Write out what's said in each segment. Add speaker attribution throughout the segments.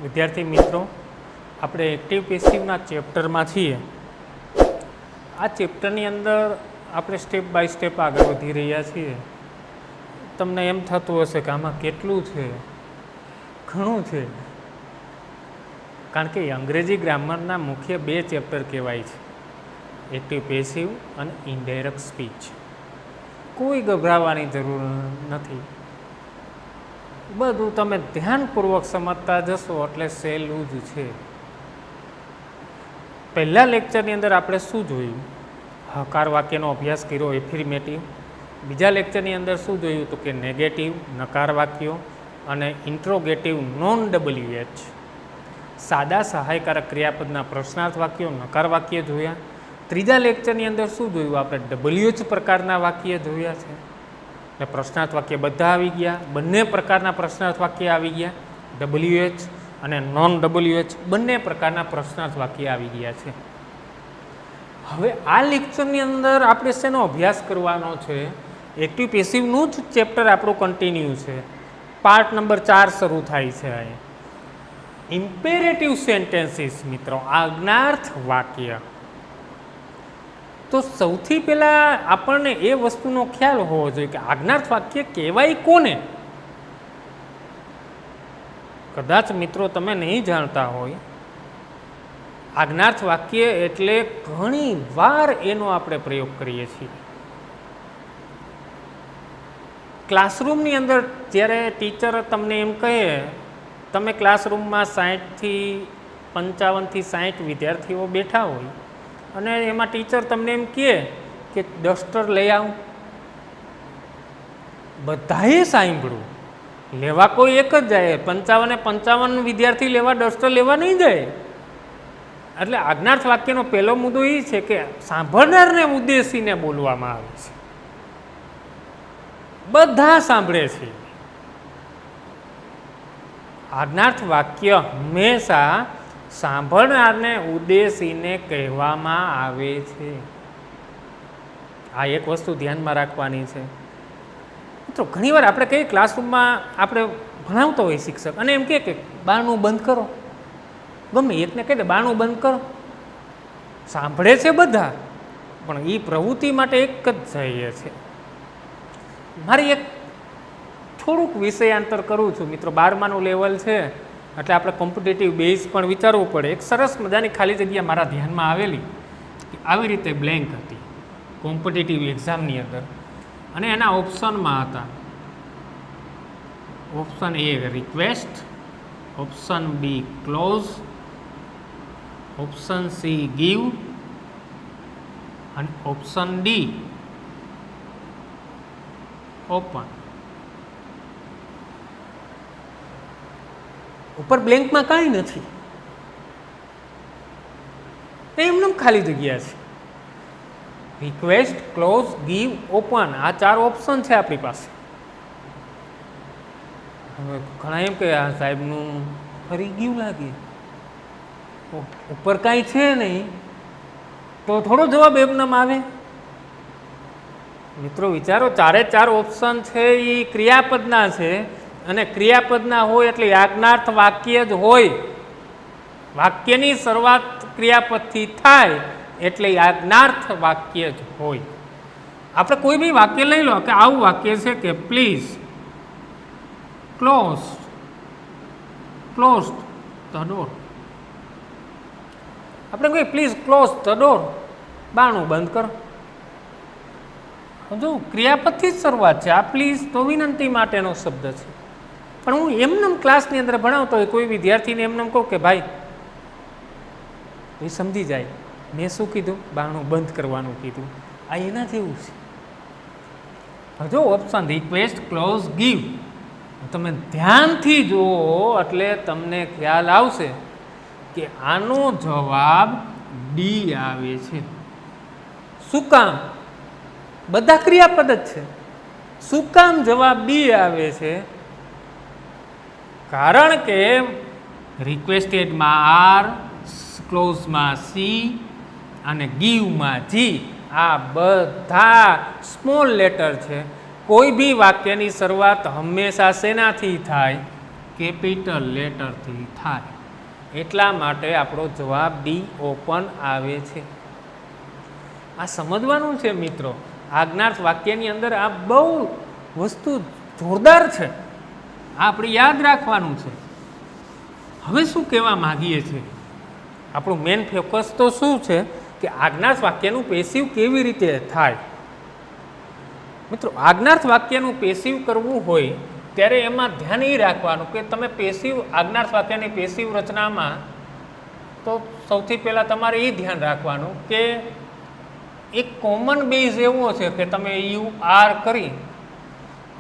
Speaker 1: વિદ્યાર્થી મિત્રો, આપણે એક્ટિવ પેસિવના ચેપ્ટરમાં છીએ. આ ચેપ્ટરની અંદર આપણે સ્ટેપ બાય સ્ટેપ આગળ વધી રહ્યા છીએ. તમને એમ થતું હશે કે આમાં કેટલું છે, ઘણું છે, કારણ કે અંગ્રેજી ગ્રામરના મુખ્ય બે ચેપ્ટર કહેવાય છે, એક્ટિવ પેસિવ અને ઇનડાયરેક્ટ સ્પીચ. કોઈ ગભરાવાની જરૂર નથી, બધું તમે ધ્યાનપૂર્વક સમજતા જશો એટલે સહેલું જ છે. પહેલા લેક્ચરની અંદર આપણે શું જોયું? હકાર વાક્યનો અભ્યાસ કર્યો, એફિર્મેટિવ. બીજા લેક્ચરની અંદર શું જોયું? તો કે નેગેટિવ નકાર વાક્યો અને ઇન્ટ્રોગેટિવ નોન WH સાદા સહાયકારક ક્રિયાપદના પ્રશ્નાર્થ વાક્યો, નકાર વાક્ય જોયા. ત્રીજા લેક્ચરની અંદર શું જોયું? આપણે WH પ્રકારના વાક્ય જોયા છે. એટલે પ્રશ્નાર્થ વાક્ય બધા આવી ગયા, બંને પ્રકારના પ્રશ્નાર્થ વાક્ય આવી ગયા, WH અને નોન WH બંને પ્રકારના પ્રશ્નાર્થ વાક્ય આવી ગયા છે. હવે આ લેક્ચરની અંદર આપણે શેનો અભ્યાસ કરવાનો છે? એક્ટિવ પેસિવનું જ ચેપ્ટર આપણું કન્ટિન્યુ છે. પાર્ટ નંબર 4 શરૂ થાય છે. આ ઇમ્પેરેટિવ સેન્ટેન્સીસ મિત્રો, આજ્ઞાર્થ વાક્ય. તો સૌથી પહેલાં આપણને એ વસ્તુનો ખ્યાલ હોવો જોઈએ કે આજ્ઞાર્થ વાક્ય કહેવાય કોને? કદાચ મિત્રો તમે નહીં જાણતા હોય, આજ્ઞાર્થ વાક્ય એટલે ઘણી વાર એનો આપણે પ્રયોગ કરીએ છીએ. ક્લાસરૂમની અંદર જ્યારે ટીચર તમને એમ કહે, તમે ક્લાસરૂમમાં 60થી 55 વિદ્યાર્થીઓ બેઠા હોય અને એમાં ટીચર તમને એમ કહે કે ડસ્ટર લઈ આવ, બધાએ સાંભળવું, લેવા કોઈ એક જ જાય, 55 વિદ્યાર્થી લેવા ડસ્ટર લેવા નહીં જાય. એટલે આજ્ઞાર્થ વાક્યનો પહેલો મુદ્દો એ છે કે સાંભળનારને ઉદ્દેશીને બોલવામાં આવે છે. બધા સાંભળે છે. આજ્ઞાર્થ વાક્ય હંમેશા સાંભળનારને ઉદ્દેશીને કહેવામાં આવે છે. આ એક વસ્તુ ધ્યાનમાં રાખવાની છે. મિત્રો ઘણીવાર આપણે કહીએ ક્લાસરૂમમાં આપણે ભણાવતો હોય શિક્ષક અને એમ કે બારણું બંધ કરો, ગમે એકને કહી દે બારણું બંધ કરો. સાંભળે છે બધા, પણ એ પ્રવૃત્તિ માટે એક જ જોઈએ છે. મારી એક થોડુંક વિષયાંતર કરું છું મિત્રો. 12માનું લેવલ છે એટલે આપણે કોમ્પિટિટિવ બેઝ પણ વિચારવું પડે. એક સરસ મજાની ખાલી જગ્યા મારા ધ્યાનમાં આવેલી, આવી રીતે બ્લેન્ક હતી કોમ્પિટિટિવ એક્ઝામની અંદર, અને એના ઓપ્શનમાં હતા option A request, option B close, option C give અને ઓપ્શન D ઓપન. ઉપર બ્લેન્કમાં કાંઈ નથી, એમને ખાલી જગ્યા છે. રિક્વેસ્ટ, ક્લોઝ, ગીવ, ઓપન, આ 4 ઓપ્શન છે આપણી પાસે. હવે ઘણા એમ કે આ સાહેબનું ફરી ગયું લાગે, ઉપર કાંઈ છે નહીં તો થોડો જવાબ એમનેમ આવે. મિત્રો વિચારો, 4 ઓપ્શન છે એ ક્રિયાપદના છે, અને ક્રિયાપદના હોય એટલે આજ્ઞાર્થ વાક્ય જ હોય. વાક્યની શરૂઆત ક્રિયાપદથી થાય એટલે આજ્ઞાર્થ વાક્ય જ હોય. આપણે કોઈ બી વાક્ય લઈ લો કે આવું વાક્ય છે કે પ્લીઝ ક્લોઝ ધ ડોર. આપણે કહીએ પ્લીઝ ક્લોઝ ધ ડોર, બારણું બંધ કરો. જો ક્રિયાપદથી જ શરૂઆત છે. આ પ્લીઝ તો વિનંતી માટેનો શબ્દ છે. પણ હું એમનેમ ક્લાસની અંદર ભણાવતો હોય, કોઈ વિદ્યાર્થીને એમનેમ કહું કે ભાઈ એ સમજી જાય મેં શું કીધું, બારણું બંધ કરવાનું કીધું. આ એના જેવું છે. જો ઓપ્શન રિક્વેસ્ટ, ક્લોઝ, ગીવ તમે ધ્યાનથી જુઓ એટલે તમને ખ્યાલ આવશે કે આનો જવાબ D આવે છે. શું કામ? બધા ક્રિયાપદ જ છે. શું કામ જવાબ D આવે છે? કારણ કે રિક્વેસ્ટેડમાં R, ક્લોઝમાં C અને ગીવમાં G, આ બધા સ્મોલ લેટર છે. કોઈ બી વાક્યની શરૂઆત હંમેશા શેનાથી થાય? કેપિટલ લેટરથી થાય, એટલા માટે આપણો જવાબ ડી ઓપન આવે છે. આ સમજવાનું છે મિત્રો. આજ્ઞાર્થ વાક્યની અંદર આ બહુ વસ્તુ જોરદાર છે, આ આપણે યાદ રાખવાનું છે. હવે શું કહેવા માગીએ છીએ, આપણું મેન ફોકસ તો શું છે કે આજ્ઞાર્થ વાક્યનું પેસિવ કેવી રીતે થાય. મિત્રો, આજ્ઞાર્થ વાક્યનું પેસિવ કરવું હોય ત્યારે એમાં ધ્યાન એ રાખવાનું કે તમે પેસિવ આજ્ઞાર્થ વાક્યની પેસિવ રચનામાં તો સૌથી પહેલાં તમારે એ ધ્યાન રાખવાનું કે એક કોમન બેઝ એવો છે કે તમે યુ આર કરી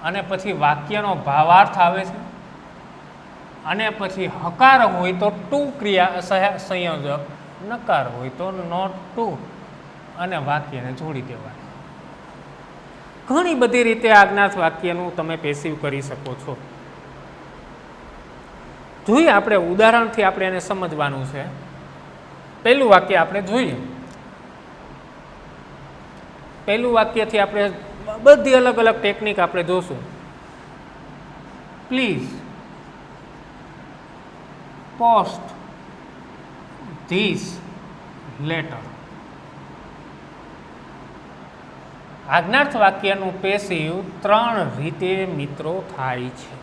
Speaker 1: અને પછી વાક્યનો ભાવાર્થ આવે છે, અને પછી હકાર હોય તો ટુ ક્રિયા સંયોજક, નકાર હોય તો નોટ ટુ, અને વાક્યને જોડી દેવાનું. ઘણી બધી રીતે આજ્ઞાર્થ વાક્યનું તમે પેસિવ કરી શકો છો. જોઈએ આપણે ઉદાહરણથી આપણે એને સમજવાનું છે. પહેલું વાક્ય આપણે જોઈએ. પહેલું વાક્યથી આપણે બધી અલગ અલગ ટેકનિક આપણે જોશું. Please post this letter. આજ્ઞાર્થ વાક્યનું પેસિવ 3 રીતે મિત્રો થાય છે.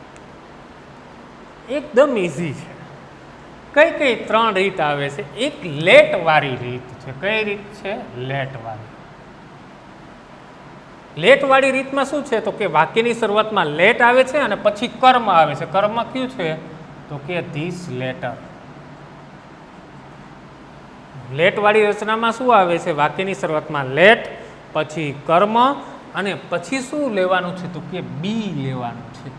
Speaker 1: એકદમ ઇઝી છે. કઈ કઈ 3 રીત આવે છે? એક લેટ વાળી રીત છે. કઈ રીત છે? લેટ વાળી. લેટ વાળી રીતમાં શું છે તો કે વાક્યની શરૂઆતમાં લેટ આવે છે અને પછી કર્મ આવે છે. કર્મ કયું છે તો કે ધીસ લેટર. લેટ વાળી રચનામાં શું આવે છે? વાક્યની શરૂઆતમાં લેટ, પછી કર્મ, અને પછી શું લેવાનું છે તો કે બી લેવાનું છે.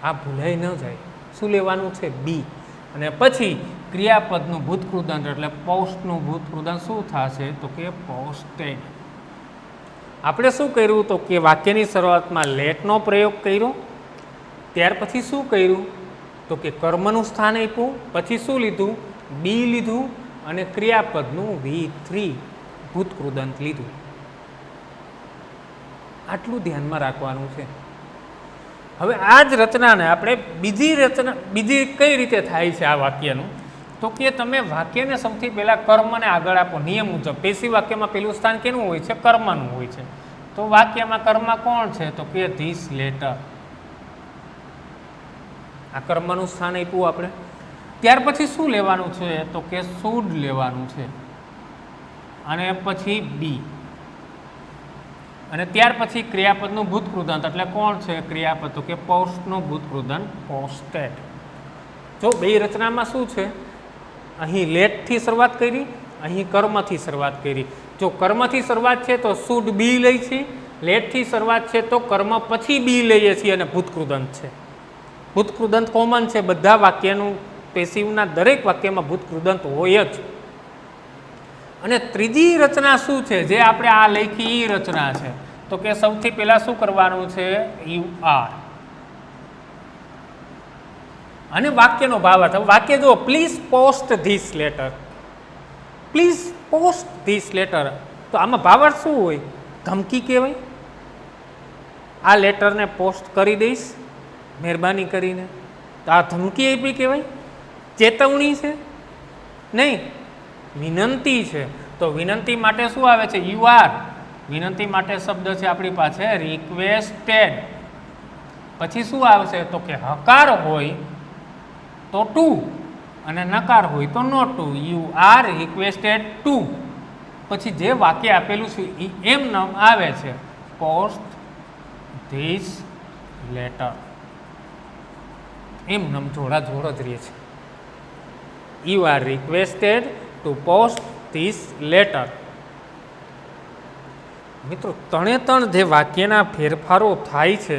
Speaker 1: આ ભૂલાઈ ન જાય. શું લેવાનું છે? બી. અને પછી ક્રિયાપદનું ભૂતકૃદંત એટલે પોસ્ટનું ભૂતકૃદંત શું થશે તો કે પોસ્ટેડ. આપણે શું કર્યું તો કે વાક્યની શરૂઆતમાં લેટનો પ્રયોગ કર્યો, ત્યાર પછી શું કર્યું તો કે કર્મનું સ્થાન આપ્યું, પછી શું લીધું? બી લીધું, અને ક્રિયાપદનું V3 ભૂતકૃદંત લીધું. આટલું ધ્યાનમાં રાખવાનું છે. હવે આ જ રચનાને આપણે બીજી કઈ રીતે થાય છે આ વાક્યનું તો કે તમે વાક્યને સૌથી પહેલાં કર્મને આગળ આપો. નિયમ મુજબ પેસિવ વાક્યમાં પહેલું સ્થાન કેનું હોય છે? કર્મનું હોય છે. તો વાક્યમાં કર્મ કોણ છે તો કે ધીસ લેટર. આ કર્મનું સ્થાન આપ્યું આપણે. ત્યાર પછી શું લેવાનું છે તો કે શુડ લેવાનું છે, અને પછી બી, અને ત્યાર પછી ક્રિયાપદનું ભૂતકૃદંત એટલે કોણ છે ક્રિયાપદ તો કે પોસ્ટનું ભૂતકૃદંત પોસ્ટેડ. જો બે રચનામાં શું છે, અહીં લેટથી શરૂઆત કરી, અહીં કર્મથી શરૂઆત કરી. જો કર્મથી શરૂઆત છે તો શુડ બી લઈ છે, લેટથી શરૂઆત છે તો કર્મ પછી બી લઈએ છીએ, અને ભૂતકૃદંત છે. ભૂતકૃદંત કોમન છે બધા વાક્યનું. પેસિવના દરેક વાક્યમાં ભૂતકૃદંત હોય જ. અને ત્રીજી રચના શું છે જે આપણે આ લખી એ રચના છે તો કે સૌથી પહેલા શું કરવાનું છે? યુ આર, અને વાક્યનો ભાવાર્થ. વાક્ય જો please post this letter, please post this letter, તો આમાં ભાવાર્થ શું હોય? ધમકી કહેવાય. આ લેટરને પોસ્ટ કરી દઈશ મહેરબાની કરીને, તો આ ધમકી આપી કહેવાય? ચેતવણી છે? નહીં, વિનંતી છે. તો વિનંતી માટે શું આવે છે? You R. વિનંતી માટે શબ્દ છે આપણી પાસે રિક્વેસ્ટેડ. પછી શું આવશે તો કે હકાર હોય તો ટુ, અને નકાર હોય તો not to. You are requested to. પછી જે વાક્ય આપેલું છે એ એમ નામ આવે છે પોસ્ટ ધીસ લેટર. એમ નામ જોડા જોડ જ રહે છે. You are requested two post this letter. મિત્રો, 3 જે વાક્યના ફેરફારો થાય છે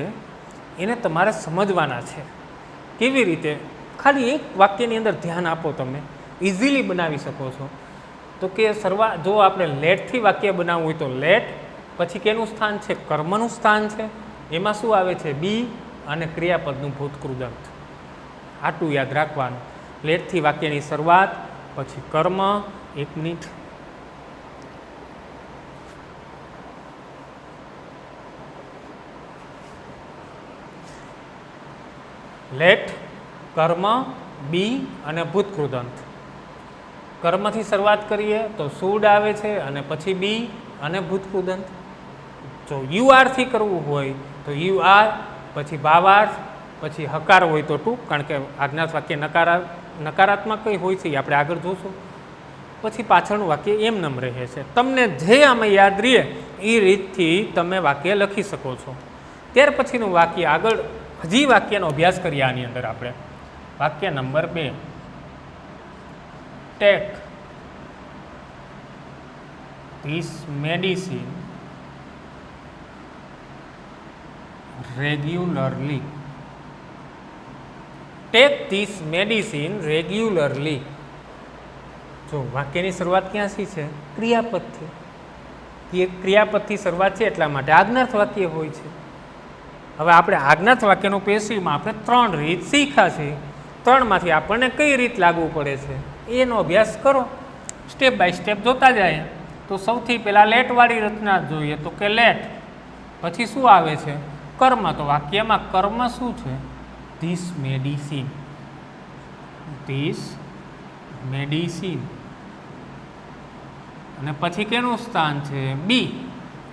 Speaker 1: એને તમારે સમજવાના છે. કેવી રીતે? ખાલી એક વાક્યની અંદર ધ્યાન આપો, તમે ઇઝીલી બનાવી શકો છો. તો કે જો આપણે લેટથી વાક્ય બનાવવું હોય તો લેટ, પછી કેનું સ્થાન છે? કર્મનું સ્થાન છે. એમાં શું આવે છે? બી, અને ક્રિયાપદનું ભૂતકૃદંત. આટલું યાદ રાખવાનું. લેટથી વાક્યની શરૂઆત, પછી કર્મ. 1 મિનિટ. લેટ, કર્મ, બી અને ભૂતકૃદંત. કર્મથી શરૂઆત કરીએ તો શુડ આવે છે અને પછી બી અને ભૂતકૃદંત. જો યુ આરથી કરવું હોય તો યુ આર, પછી ભાવાર્થ, પછી હકાર હોય તો ટુ, કારણ કે આજ્ઞાર્થ વાક્ય નકારાત્મક કઈ હોય છે એ આપણે આગળ જોશું. પછી પાછળનું વાક્ય એમનેમ રહે છે. તમને જે આમાં યાદ રહે એ રીતથી તમે વાક્ય લખી શકો છો. ત્યાર પછીનું વાક્ય આગળ હજી વાક્યનો અભ્યાસ કરીએ આની અંદર આપણે. વાક્ય number 2, take this medicine regularly. Take this medicine regularly. જો વાક્યની શરૂઆત ક્યાંથી છે? ક્રિયાપદથી. ક્રિયાપદથી શરૂઆત છે એટલા માટે આજ્ઞાર્થ વાક્ય હોય છે. હવે આપણે આજ્ઞાર્થ વાક્યનું પેશીમાં આપણે 3 રીત શીખ્યા છે. 3માંથી આપણને કઈ રીત લાગુ પડે છે એનો અભ્યાસ કરો. સ્ટેપ બાય સ્ટેપ જોતા જાય. તો સૌથી પહેલાં લેટવાળી રચના જોઈએ તો કે લેટ, પછી શું આવે છે? કર્મ. તો વાક્યમાં કર્મ શું છે? This medicine. This medicine. અને પછી કેનું સ્થાન છે? બી.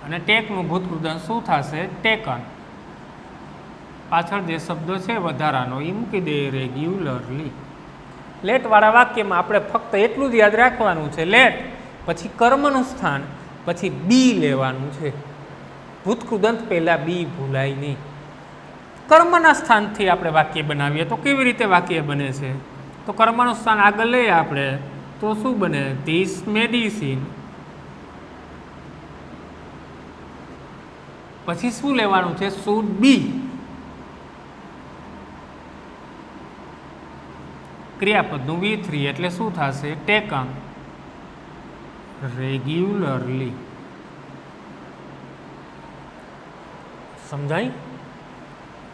Speaker 1: અને ટેકનું ભૂતકૃદંત શું થશે? ટેકન. પાછળ જે શબ્દો છે વધારાનો એ મૂકી દે રેગ્યુલરલી. લેટવાળા વાક્યમાં આપણે ફક્ત એટલું જ યાદ રાખવાનું છે, લેટ પછી કર્મનું સ્થાન, પછી બી લેવાનું છે. ભૂતકૃદંત પહેલાં બી ભૂલાય નહીં. કર્મના સ્થાનથી આપણે વાક્ય બનાવીએ તો કેવી રીતે વાક્ય બને છે? તો કર્મનું સ્થાન આગળ લઈએ આપણે તો શું બને? This medicine. પછી શું લેવાનું છે? Should be. ક્રિયાપદનું V3 એટલે શું થશે? Taken regularly. સમજાય?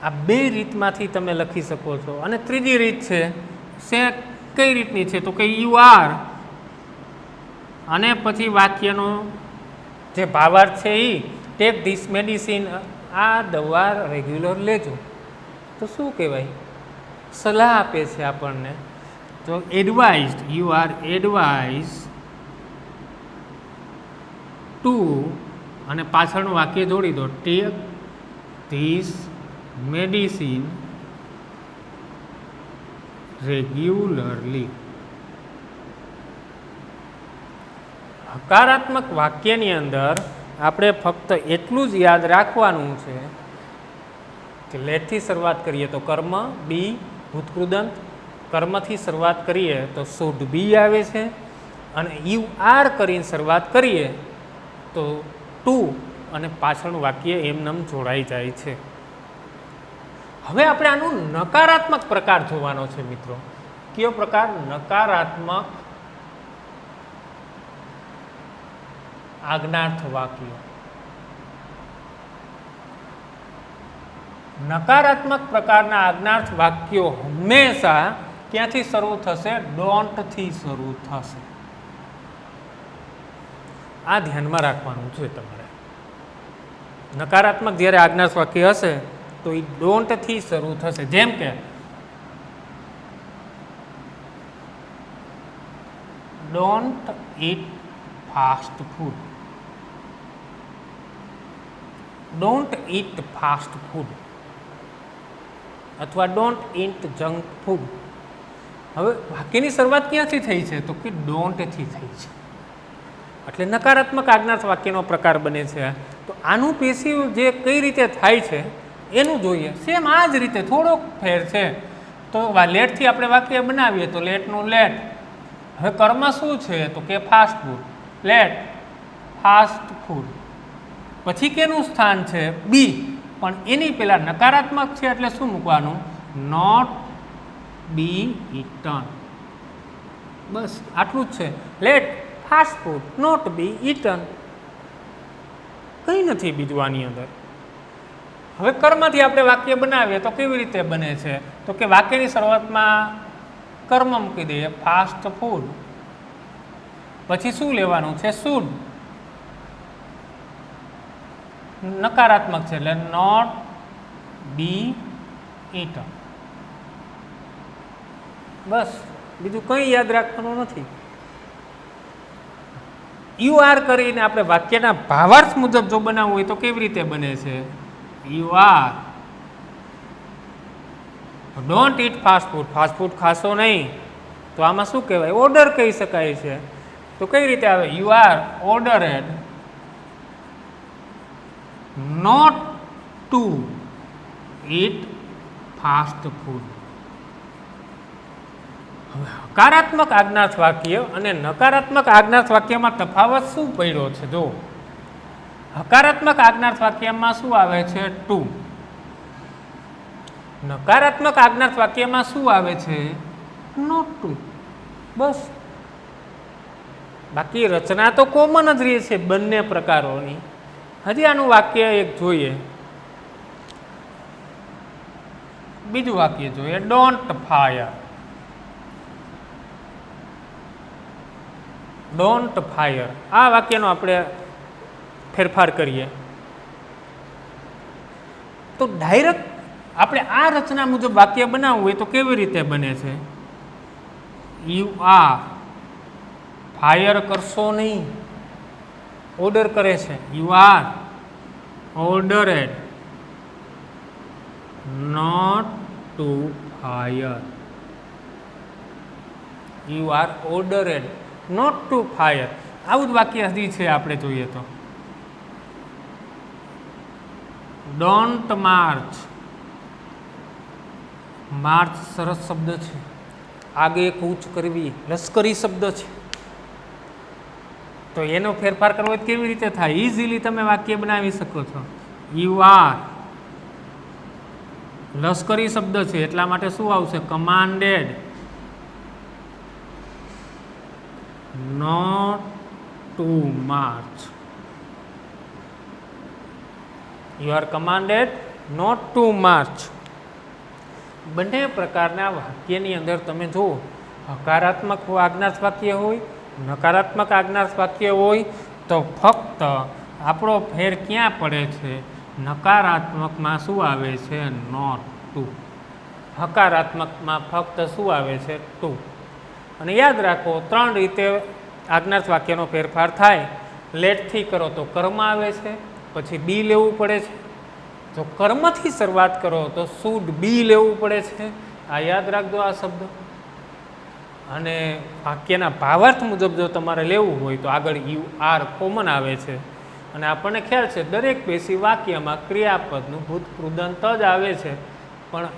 Speaker 1: આ 2 રીતમાંથી તમે લખી શકો છો. અને ત્રીજી રીત છે કઈ રીતની છે? તો કે યુ આર અને પછી વાક્યનો જે ભાવાર્થ છે એ ટેક ધીસ મેડિસિન, આ દવા રેગ્યુલર લેજો. તો શું કહેવાય? સલાહ આપે છે આપણને. તો advised, you are advise to, અને પાછળનું વાક્ય જોડી દો, ટેક ધીસ મેડિસિન રેગ્યુલરલી. હકારાત્મક વાક્યની અંદર આપણે ફક્ત એટલું જ યાદ રાખવાનું છે કે લેટથી શરૂઆત કરીએ તો કર્મ, બી ભૂતકૃદંત. કર્મથી શરૂઆત કરીએ તો શુડ બી આવે છે. અને યુ આર કરીને શરૂઆત કરીએ તો ટુ, અને પાછળનું વાક્ય એમનેમ જોડાઈ જાય છે. હવે આપણે આનું નકારાત્મક પ્રકાર જોવાનો છે મિત્રો. કયો પ્રકાર? નકારાત્મક આજ્ઞાર્થ વાક્યો. નકારાત્મક પ્રકારના આજ્ઞાર્થ વાક્યો હંમેશા ક્યાંથી શરૂ થશે? ડોન્ટથી શરૂ થશે. આ ધ્યાનમાં રાખવાનું છે તમારે. નકારાત્મક જ્યારે આજ્ઞાર્થ વાક્ય હશે તો એ ડોન્ટથી શરૂ થશે. જેમ કે don't eat fast food. Don't eat fast food અથવા ડોન્ટ ઇટ જંક ફૂડ. હવે વાક્યની શરૂઆત ક્યાંથી થઈ છે? તો કે ડોન્ટથી થઈ છે. એટલે નકારાત્મક આજ્ઞાર્થ વાક્યનો પ્રકાર બને છે. તો આનું પેસિવ જે કઈ રીતે થાય છે એનું જોઈએ. સેમ આ જ રીતે થોડોક ફેર છે. તો લેટથી આપણે વાક્ય બનાવીએ તો લેટનું લેટ. હવે કર્મ શું છે? તો કે fast food. Let fast food. પછી કેનું સ્થાન છે? બી. પણ એની પહેલાં નકારાત્મક છે એટલે શું મૂકવાનું? Not be eaten. બસ આટલું જ છે. Let fast food not be eaten. કંઈ નથી બીજું આની અંદર. હવે કર્મથી આપણે વાક્ય બનાવીએ તો કેવી રીતે બને છે? તો કે વાક્યની શરૂઆતમાં કર્મ મૂકી દઈએ ફાસ્ટ ફૂડ. પછી શું લેવાનું છે? શુડ. નકારાત્મક છે એટલે નોટ બી ઇટન. બસ, બીજું કંઈ યાદ રાખવાનું નથી. યુ આર કરીને આપણે વાક્યના ભાવાર્થ મુજબ જો બનાવવું હોય તો કેવી રીતે બને છે? You R don't eat fast food. Fast food ખાશો નહીં, તો આમાં શું કહેવાય? ઓર્ડર કહી શકાય છે. તો કઈ રીતે આવે? You are ordered not to eat fast food. હવે હકારાત્મક આજ્ઞાર્થ વાક્ય અને નકારાત્મક આજ્ઞાર્થ વાક્યમાં તફાવત શું પડ્યો છે? જો હકારાત્મક આજ્ઞાર્થ વાક્યમાં શું આવે છે? ટુ. નકારાત્મક આજ્ઞાર્થ વાક્યમાં શું આવે છે? Not two. બસ, બાકી રચના તો કોમન જ રહે છે બંને પ્રકારોની. હજી આનું વાક્ય એક જોઈએ, બીજું વાક્ય જોઈએ, ડોન્ટ ફાયર. ડોન્ટ ફાયર આ વાક્યનો આપણે ફેરફાર કરીએ તો ડાયરેક્ટ આપણે આ રચના મુજબ વાક્ય બનાવવું હોય તો કેવી રીતે બને છે? યુ આર ફાયર કરશો નહીં, ઓર્ડર કરે છે. You are ordered not to fire. You are ordered not to fire. આવું જ વાક્ય હજી છે આપણે જોઈએ તો. Don't March. માર્ચ સરસ શબ્દ છે, આગે કૂચ કરવી લશ્કરી શબ્દ છે. તો એનો ફેરફાર કરવો હોય કેવી રીતે થાય? ઇઝીલી તમે વાક્ય બનાવી શકો છો. યુ આર લશ્કરી શબ્દ છે એટલા માટે શું આવશે? Commanded not to march. You are commanded not to march. બંને પ્રકારના વાક્યની અંદર તમે જુઓ, હકારાત્મક આજ્ઞાર્થ વાક્ય હોય, નકારાત્મક આજ્ઞાર્થ વાક્ય હોય, તો ફક્ત આપણો ફેર ક્યાં પડે છે? નકારાત્મકમાં શું આવે છે? Not two. હકારાત્મકમાં ફક્ત શું આવે છે? ટુ. અને યાદ રાખો, 3 રીતે આજ્ઞાર્થ વાક્યનો ફેરફાર થાય. લેટથી કરો તો કર્મ આવે છે, પછી બી લેવું પડે છે. જો કર્મથી શરૂઆત કરો તો શુડ બી લેવું પડે છે. આ યાદ રાખજો આ શબ્દ. અને વાક્યના ભાવાર્થ મુજબ જો તમારે લેવું હોય તો આગળ યુ આર કોમન આવે છે. અને આપણને ખ્યાલ છે દરેક પેશી વાક્યમાં ક્રિયાપદનું ભૂત કૃદંત જ આવે છે. પણ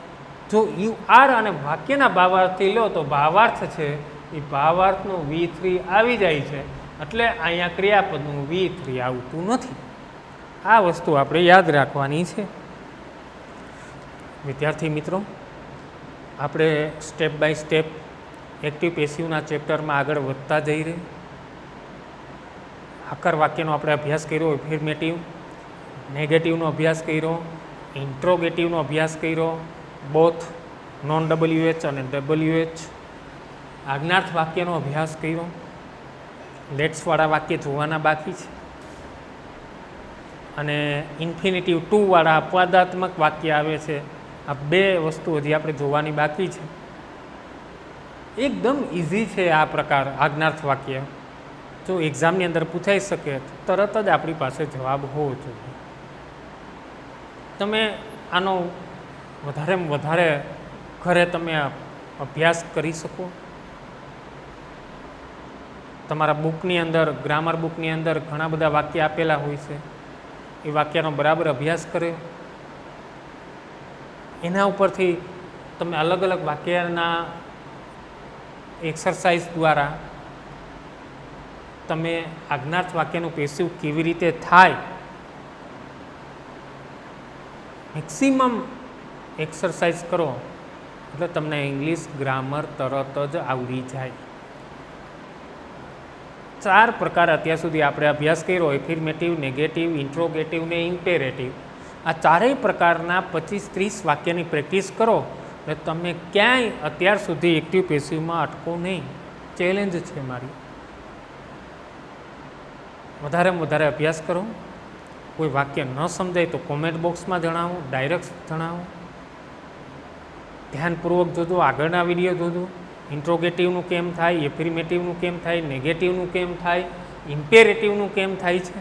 Speaker 1: જો યુ આર અને વાક્યના ભાવાર્થથી લો તો ભાવાર્થ છે એ ભાવાર્થનું V3 આવી જાય છે. એટલે અહીંયા ક્રિયાપદનું V3 આવતું નથી. આ વસ્તુ આપણે યાદ રાખવાની છે. વિદ્યાર્થી મિત્રો, આપણે સ્ટેપ બાય સ્ટેપ એક્ટિવ પેસિવના ચેપ્ટરમાં આગળ વધતા જઈ રહે. આકાર વાક્યનો આપણે અભ્યાસ કર્યો, એફર્મેટિવ નેગેટિવનો અભ્યાસ કર્યો, ઇન્ટ્રોગેટિવનો અભ્યાસ કર્યો, બોથ નોન WH અને WH. આજ્ઞાર્થ વાક્યનો અભ્યાસ કર્યો. લેટ્સવાળા વાક્ય જોવાના બાકી છે. અને ઇન્ફિનિટિવ ટુવાળા અપવાદાત્મક વાક્ય આવે છે. આ 2 વસ્તુ હજી આપણે જોવાની બાકી છે. એકદમ ઇઝી છે આ પ્રકાર આજ્ઞાર્થ વાક્ય. જો એક્ઝામની અંદર પૂછાઈ શકે તરત જ આપણી પાસે જવાબ હોવો જોઈએ. તમે આનો વધારેમાં વધારે ઘરે તમે અભ્યાસ કરી શકો. તમારા બુકની અંદર, ગ્રામર બુકની અંદર ઘણા બધા વાક્ય આપેલા હોય છે. એ વાક્યનો બરાબર અભ્યાસ કર્યો. એના ઉપરથી તમે અલગ અલગ વાક્યના એક્સરસાઇઝ દ્વારા તમે આજ્ઞાર્થ વાક્યનું પેસિવ કેવી રીતે થાય, મેક્સિમમ એક્સરસાઇઝ કરો એટલે તમને ઇંગ્લિશ ગ્રામર તરત જ આવડી જાય. 4 પ્રકાર અત્યાર સુધી આપણે અભ્યાસ કર્યો: એફર્મેટિવ, નેગેટિવ, ઇન્ટ્રોગેટિવ ને ઇમ્પેરેટિવ. આ 4 પ્રકારના 25-30 વાક્યની પ્રેક્ટિસ કરો એટલે તમે ક્યાંય અત્યાર સુધી એક્ટિવ પેસિવમાં અટકો નહીં. ચેલેન્જ છે મારી. વધારેમાં વધારે અભ્યાસ કરો. કોઈ વાક્ય ન સમજાય તો કોમેન્ટ બોક્સમાં જણાવો, ડાયરેક્ટ જણાવો. ધ્યાનપૂર્વક જોજો, આગળના વિડીયો જોજો. ઇન્ટ્રોગેટિવનું કેમ થાય, એફિર્મેટિવનું કેમ થાય, નેગેટિવનું કેમ થાય, ઇમ્પેરેટિવનું કેમ થાય છે,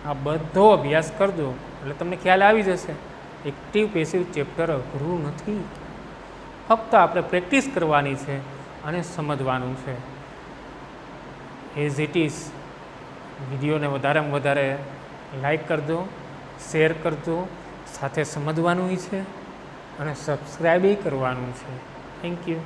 Speaker 1: આ બધો અભ્યાસ કરજો એટલે તમને ખ્યાલ આવી જશે. એક્ટિવ પેસિવ ચેપ્ટર અઘરું નથી, ફક્ત આપણે પ્રેક્ટિસ કરવાની છે અને સમજવાનું છે. As it is. વિડીયોને વધારેમાં વધારે લાઈક કરજો, શેર કરજો, સાથે સમજવાનું છે અને સબસ્ક્રાઈબ કરવાનું છે. Thank you.